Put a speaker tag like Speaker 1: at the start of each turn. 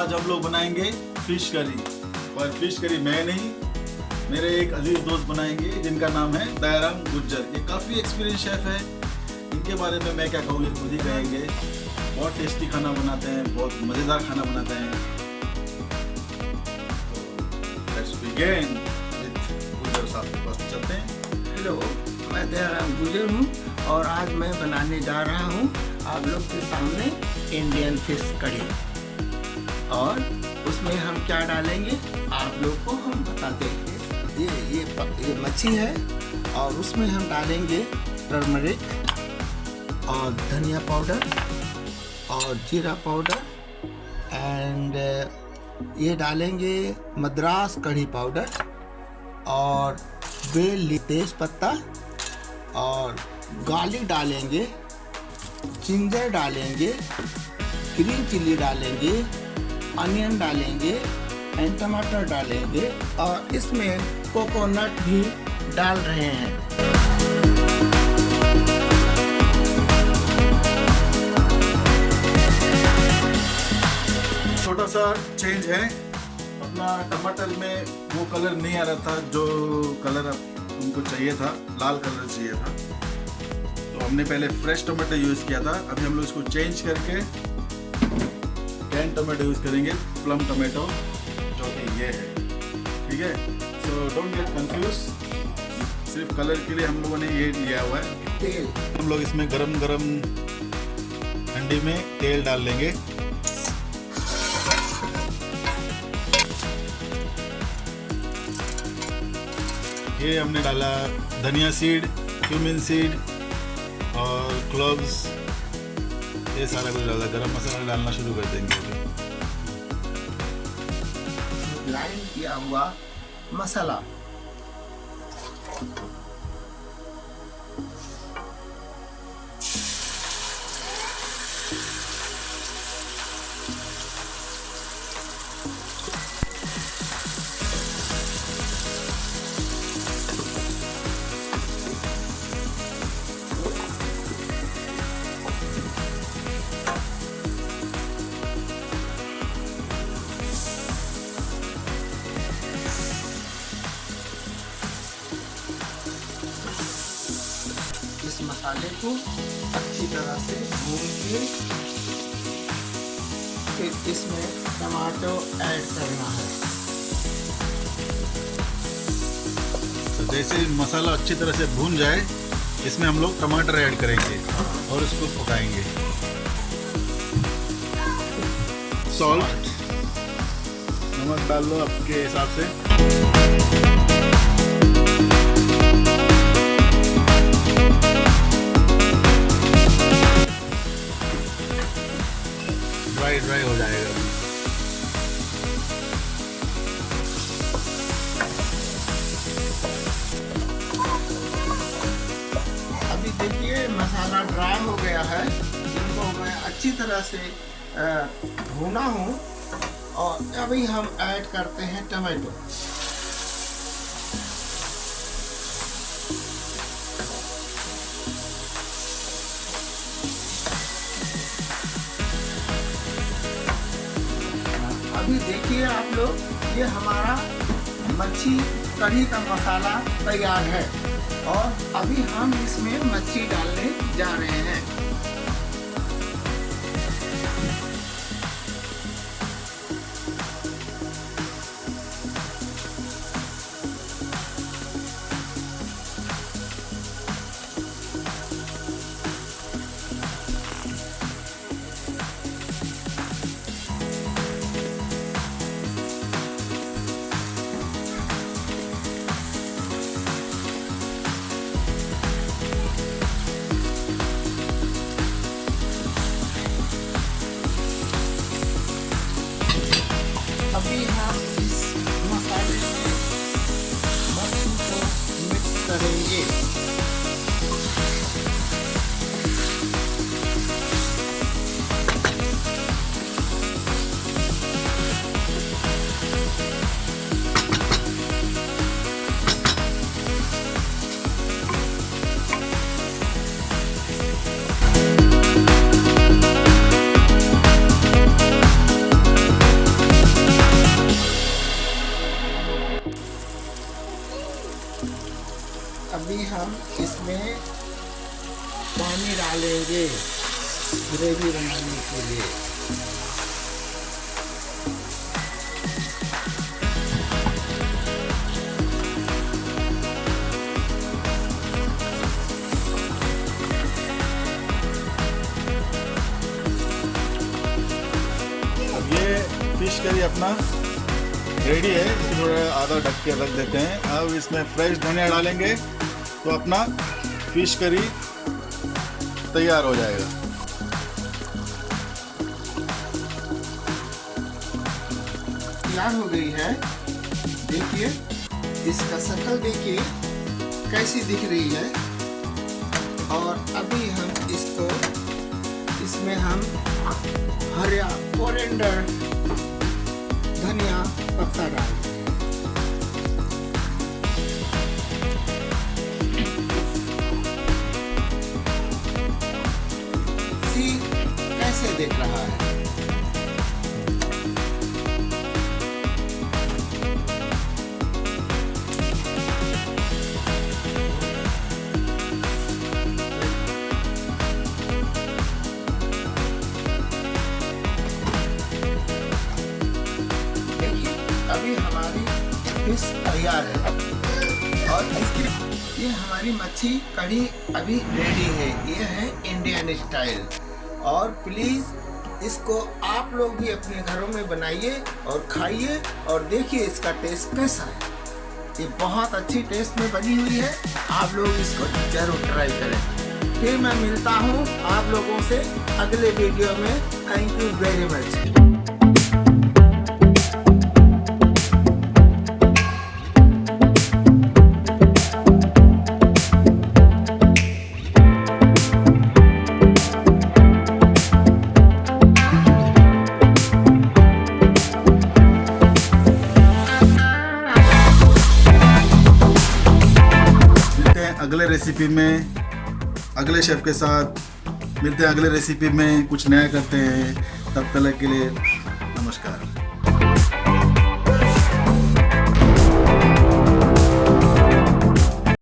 Speaker 1: आज हम लोग बनाएंगे फिश करी। और फिश करी मैं नहीं, मेरे एक अजीज दोस्त बनाएंगे जिनका नाम है दयाराम गुज्जर। ये काफ़ी एक्सपीरियंस शेफ है। इनके बारे में मैं क्या कहूँगी, खुद ही कहेंगे। बहुत टेस्टी खाना बनाते हैं, बहुत मज़ेदार खाना बनाते हैं। लेट्स बिगिन विद गुज्जर साहब के पास चलते हैं।
Speaker 2: हेलो, मैं दयाराम गुज्जर हूँ और आज मैं बनाने जा रहा हूँ आप लोग के सामने इंडियन फिश कढ़ी। और उसमें हम क्या डालेंगे आप लोग को हम बताते हैं। ये मच्छी है और उसमें हम डालेंगे टर्मरिक और धनिया पाउडर और जीरा पाउडर एंड ये डालेंगे मद्रास कढ़ी पाउडर और बेल तेज पत्ता और गार्लिक डालेंगे, जिंजर डालेंगे, ग्रीन चिल्ली डालेंगे, अनियन डालेंगे एंड टमाटर डालेंगे और इसमें कोकोनट भी डाल रहे हैं।
Speaker 1: छोटा सा चेंज है, अपना टमाटर में वो कलर नहीं आ रहा था जो कलर उनको चाहिए था, लाल कलर चाहिए था। तो हमने पहले फ्रेश टमाटर यूज़ किया था, अभी हम लोग इसको चेंज करके कैन टमाटो यूज़ करेंगे, प्लम टमाटो, जो कि ये है। ठीक है, सो डोंट गेट कंफ्यूज। सिर्फ कलर के लिए हम लोगों ने ये लिया हुआ है
Speaker 2: तेल।
Speaker 1: हम लोग इसमें गरम हंडी में तेल डाल लेंगे। ये हमने डाला धनिया सीड, क्यूमिन सीड और क्लोव्स, ये सारा कुछ डाला। गरम मसाला डालना शुरू कर देंगे।
Speaker 2: ग्राइंड किया हुआ मसाला, इस मसाले को अच्छी तरह से भून के फिर इसमें टमाटो ऐड करना है।
Speaker 1: तो जैसे मसाला अच्छी तरह से भून जाए, इसमें हम लोग टमाटर ऐड करेंगे और इसको पकाएंगे। सॉल्ट, नमक डाल लो आपके हिसाब से। ड्राई हो जाएगा।
Speaker 2: अभी देखिए मसाला ड्राई हो गया है। इनको मैं अच्छी तरह से भूना हूँ और अभी हम ऐड करते हैं टमाटो। अभी देखिए आप लोग, ये हमारा मच्छी कढ़ी का मसाला तैयार है और अभी हम इसमें मच्छी डालने जा रहे हैं। अभी हम इस मसाले में मच्छी को मिक्स करेंगे। अभी हम इसमें पानी डालेंगे ग्रेवी बनाने के लिए।
Speaker 1: अब ये फिश करी अपना रेडी है, इसको थोड़ा आधा ढक के रख देते हैं। अब इसमें फ्रेश धनिया डालेंगे तो अपना फिश करी तैयार हो जाएगा।
Speaker 2: तैयार हो गई है। देखिए इसका शक्ल देखिए कैसी दिख रही है। और अभी हम इसमें हम हरा कोरिएंडर धनिया पत्ता डालते हैं। सी कैसे देख रहा है। अभी हमारी फिश तैयार है और इसकी ये हमारी मच्छी कढ़ी अभी रेडी है। ये है इंडियन स्टाइल। और प्लीज़ इसको आप लोग भी अपने घरों में बनाइए और खाइए और देखिए इसका टेस्ट कैसा है। ये बहुत अच्छी टेस्ट में बनी हुई है। आप लोग इसको जरूर ट्राई करें। फिर मैं मिलता हूँ आप लोगों से अगले वीडियो में। Thank you very much.
Speaker 1: अगले रेसिपी में अगले शेफ के साथ मिलते हैं। अगले रेसिपी में कुछ नया करते हैं। तब तक के लिए नमस्कार।